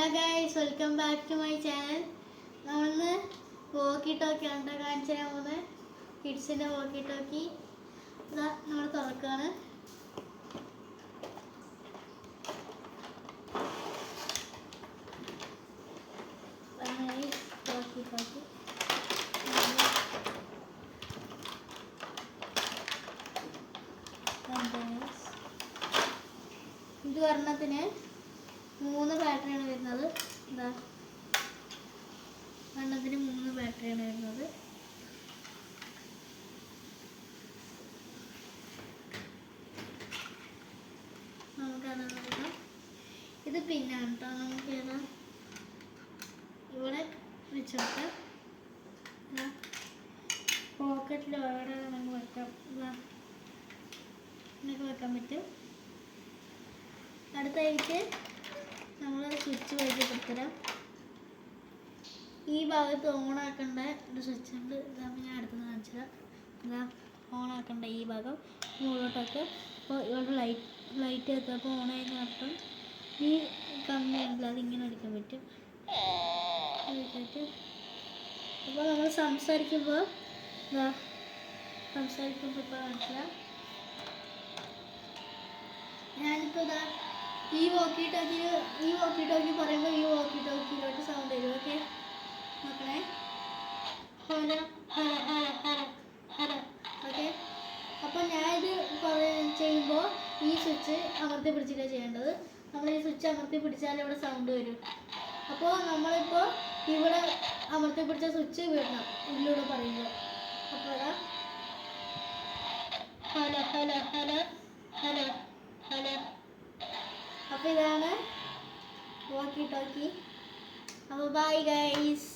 Hello guys, welcome back to my channel. നമ്മളിന്ന് walkie talkie ആണ് കാണിച്ചു തരാൻ പോകുന്നത്. കിഡ്സിൻ്റെ വോക്കി ടോക്കി ഇതാ നമ്മൾ തുറക്കുകയാണ്. വോക്കി ടോക്കി ഇത് ഒരെണ്ണത്തിന് 3 ബാറ്ററിയാണ് വരുന്നത്. എന്താ എണ്ണത്തിന് 3 ബാറ്ററിയാണ് വരുന്നത്. നമുക്കത് നോക്കാം. ഇത് പിന്നാണ് കേട്ടോ. നമുക്ക് ഏതാ ഇവിടെ വെച്ചോക്കാം. പോക്കറ്റിൽ എവിടെ നമുക്ക് വെക്കാം. ഇങ്ങനെയൊക്കെ വെക്കാൻ പറ്റും. അടുത്തായിട്ട് നമ്മൾ സ്വിച്ച് പരിചയപ്പെടുത്തരാം. ഈ ഭാഗത്ത് ഓണാക്കേണ്ട ഒരു സ്വിച്ച് ഉണ്ട്. ഇതാകുമ്പോൾ ഞാൻ അടുത്തുനിന്ന് കാണിച്ചുതരാം. ഇതാ ഓണാക്കേണ്ട ഈ ഭാഗം മുകളിലോട്ടൊക്കെ. അപ്പോൾ ഇവിടെ ലൈറ്റ് എത്തുമ്പോൾ ഓൺ ആയി അർത്ഥം ഈ കമ്പി ഉണ്ടല്ലോ, അതിങ്ങനെ എടുക്കാൻ പറ്റും. അപ്പോൾ നമ്മൾ സംസാരിക്കുമ്പോൾ ഇപ്പോൾ കാണിച്ചുതരാം. ഞാനിപ്പോൾ ഇതാ ഈ വോക്കി ടോക്കി പറയുമ്പോൾ ഈ വോക്കി ടോക്കിയിലോട്ട് സൗണ്ട് വരും. ഓക്കെ, നോക്കണേ. ഹല ഹല ഹല ഹല ഹല. ഓക്കെ, അപ്പോൾ ഞാനിത് ചെയ്യുമ്പോൾ ഈ സ്വിച്ച് അമർത്തി പിടിച്ചിട്ടാണ് ചെയ്യേണ്ടത്. നമ്മൾ ഈ സ്വിച്ച് അമർത്തി പിടിച്ചാൽ ഇവിടെ സൗണ്ട് വരും. അപ്പോൾ നമ്മളിപ്പോൾ ഇവിടെ അമർത്തി പിടിച്ച സ്വിച്ച് വിടണം ഇതിലൂടെ പറയുമ്പോൾ. അപ്പോൾ അതാ ഹല ഹല ഹല ഹല ഹല. അപ്പോൾ ഇതാണ് വോക്കി ടോക്കി. അപ്പോൾ ബൈ ഗൈസ്.